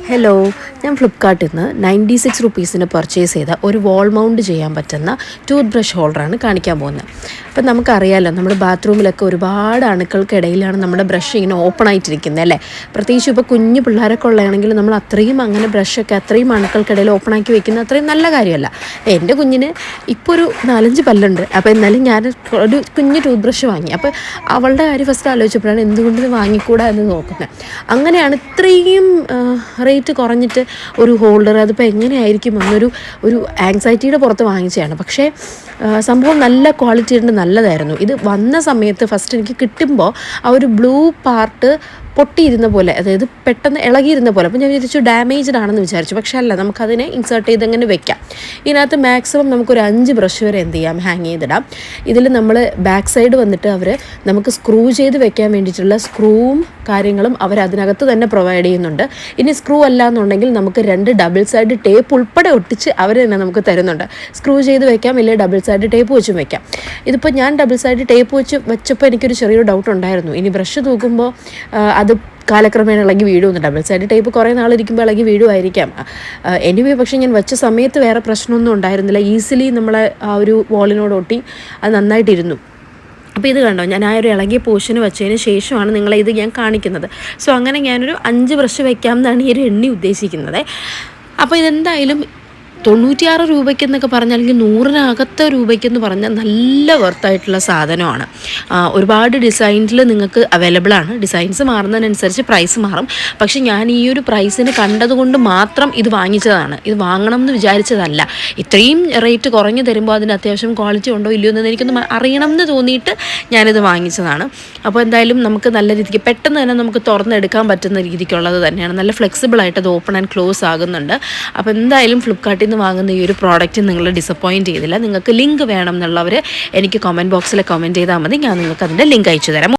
Hello, ഞാൻ ഫ്ലിപ്കാർട്ടിൽ നിന്ന് 96 റുപ്പീസിന് പർച്ചേസ് ചെയ്ത ഒരു വാൾ മൗണ്ട് ചെയ്യാൻ പറ്റുന്ന ടൂത്ത് ബ്രഷ് ഹോൾഡറാണ് കാണിക്കാൻ പോകുന്നത്. അപ്പം നമുക്കറിയാമല്ലോ, നമ്മുടെ ബാത്റൂമിലൊക്കെ ഒരുപാട് അണുക്കൾക്കിടയിലാണ് നമ്മുടെ ബ്രഷ് ഇങ്ങനെ ഓപ്പൺ ആയിട്ടിരിക്കുന്നത് അല്ലേ. പ്രത്യേകിച്ച് ഇപ്പോൾ കുഞ്ഞു പിള്ളേരൊക്കെ ഉള്ളതാണെങ്കിൽ നമ്മൾ അത്രയും അങ്ങനെ ബ്രഷൊക്കെ അത്രയും അണുക്കൾക്കിടയിൽ ഓപ്പൺ ആക്കി വെക്കുന്നത് അത്രയും നല്ല കാര്യമല്ല. എൻ്റെ കുഞ്ഞിന് ഇപ്പോൾ ഒരു 4-5 പല്ലുണ്ട്. അപ്പോൾ എന്നാലും ഞാൻ ഒരു കുഞ്ഞു ടൂത്ത് ബ്രഷ് വാങ്ങി. അപ്പോൾ അവളുടെ കാര്യം ഫസ്റ്റ് ആലോചിച്ചപ്പോഴാണ് എന്തുകൊണ്ട് ഇത് വാങ്ങിക്കൂടാ എന്ന് നോക്കുന്നത്. അങ്ങനെയാണ് ഇത്രയും റേറ്റ് കുറഞ്ഞിട്ട് ഒരു ഹോൾഡർ, അതിപ്പോൾ എങ്ങനെയായിരിക്കും ഒരു ആങ്സൈറ്റിയുടെ പുറത്ത് വാങ്ങിച്ചതാണ്. പക്ഷേ സംഭവം നല്ല ക്വാളിറ്റി ഉണ്ട്, നല്ലതായിരുന്നു. ഇത് വന്ന സമയത്ത് ഫസ്റ്റ് എനിക്ക് കിട്ടുമ്പോൾ ആ ഒരു ബ്ലൂ പാർട്ട് പൊട്ടിയിരുന്ന പോലെ, അതായത് പെട്ടെന്ന് ഇളകിയിരുന്ന പോലെ. അപ്പോൾ ഞാൻ വിചാരിച്ചു ഡാമേജ്ഡ് ആണെന്ന് വിചാരിച്ചു. പക്ഷേ അല്ല, നമുക്കതിനെ ഇൻസേർട്ട് ചെയ്ത് അങ്ങനെ വെക്കാം. ഇതിനകത്ത് മാക്സിമം നമുക്കൊരു 5 ബ്രഷ് വരെ എന്ത് ചെയ്യാം, ഹാങ് ചെയ്തിടാം. ഇതിൽ നമ്മൾ ബാക്ക് സൈഡ് വന്നിട്ട് അവർ നമുക്ക് സ്ക്രൂ ചെയ്ത് വെക്കാൻ വേണ്ടിയിട്ടുള്ള സ്ക്രൂവും കാര്യങ്ങളും അവർ അതിനകത്ത് തന്നെ പ്രൊവൈഡ് ചെയ്യുന്നുണ്ട്. ഇനി സ്ക്രൂ അല്ല എന്നുണ്ടെങ്കിൽ നമുക്ക് 2 ഡബിൾ സൈഡ് ടേപ്പ് ഉൾപ്പെടെ ഒട്ടിച്ച് അവർ തന്നെ നമുക്ക് തരുന്നുണ്ട്. സ്ക്രൂ ചെയ്ത് വെക്കാം, ഇല്ലെങ്കിൽ ഡബിൾ സൈഡ് ടേപ്പ് വെച്ചും വെക്കാം. ഇതിപ്പോൾ ഞാൻ ഡബിൾ സൈഡ് ടേപ്പ് വെച്ചപ്പോൾ എനിക്കൊരു ചെറിയൊരു ഡൗട്ട് ഉണ്ടായിരുന്നു. ഇനി ബ്രഷ് തൂക്കുമ്പോൾ അത് കാലക്രമേണ ഇളകി വീഴുമെന്ന്. ഡബിൾ സൈഡ് ടേപ്പ് കുറേ നാളിരിക്കുമ്പോൾ ഇളകി വീഴുമായിരിക്കാം. എനിവേ, പക്ഷേ ഞാൻ വെച്ച സമയത്ത് വേറെ പ്രശ്നമൊന്നും ഉണ്ടായിരുന്നില്ല. ഈസിലി നമ്മളെ ആ ഒരു വാളിനോട് ഒട്ടി അത് നന്നായിട്ടിരുന്നു. അപ്പോൾ ഇത് കണ്ടോ, ഞാൻ ആ ഒരു ഇളകിയ പോർഷന് വെച്ചതിന് ശേഷമാണ് നിങ്ങളെ ഇത് ഞാൻ കാണിക്കുന്നത്. സോ അങ്ങനെ ഞാനൊരു 5 ബ്രഷ് വയ്ക്കാം എന്നാണ് ഈ ഒരു എണ്ണി ഉദ്ദേശിക്കുന്നത്. അപ്പോൾ ഇതെന്തായാലും 96 രൂപയ്ക്കെന്നൊക്കെ പറഞ്ഞാൽ, അല്ലെങ്കിൽ 100-നകത്തെ രൂപയ്ക്കെന്ന് പറഞ്ഞാൽ നല്ല വർത്തായിട്ടുള്ള സാധനമാണ്. ഒരുപാട് ഡിസൈൻസിൽ നിങ്ങൾക്ക് അവൈലബിൾ ആണ്. ഡിസൈൻസ് മാറുന്നതിനനുസരിച്ച് പ്രൈസ് മാറും. പക്ഷെ ഞാൻ ഈ ഒരു പ്രൈസിന് കണ്ടതുകൊണ്ട് മാത്രം ഇത് വാങ്ങിച്ചതാണ്. ഇത് വാങ്ങണം എന്ന് വിചാരിച്ചതല്ല. ഇത്രയും റേറ്റ് കുറഞ്ഞ് തരുമ്പോൾ അതിന് അത്യാവശ്യം ക്വാളിറ്റി ഉണ്ടോ ഇല്ലയോ എന്ന് എനിക്കൊന്ന് അറിയണം എന്ന് തോന്നിയിട്ട് ഞാനിത് വാങ്ങിച്ചതാണ്. അപ്പോൾ എന്തായാലും നമുക്ക് നല്ല രീതിക്ക് പെട്ടെന്ന് തന്നെ നമുക്ക് തുറന്നെടുക്കാൻ പറ്റുന്ന രീതിക്കുള്ളത് തന്നെയാണ്. നല്ല ഫ്ലെക്സിബിളായിട്ട് അത് ഓപ്പൺ ആൻഡ് ക്ലോസ് ആകുന്നുണ്ട്. അപ്പോൾ എന്തായാലും ഫ്ലിപ്കാർട്ടിൽ വാങ്ങുന്ന ഈ ഒരു പ്രോഡക്റ്റ് നിങ്ങൾ ഡിസപ്പോയിൻറ്റ് ചെയ്തില്ല. നിങ്ങൾക്ക് ലിങ്ക് വേണം എന്നുള്ളവർ എനിക്ക് കമൻറ്റ് ബോക്സിൽ കമൻറ്റ് ചെയ്താൽ മതി. ഞാൻ നിങ്ങൾക്ക് അതിൻ്റെ ലിങ്ക് അയച്ചു തരാം.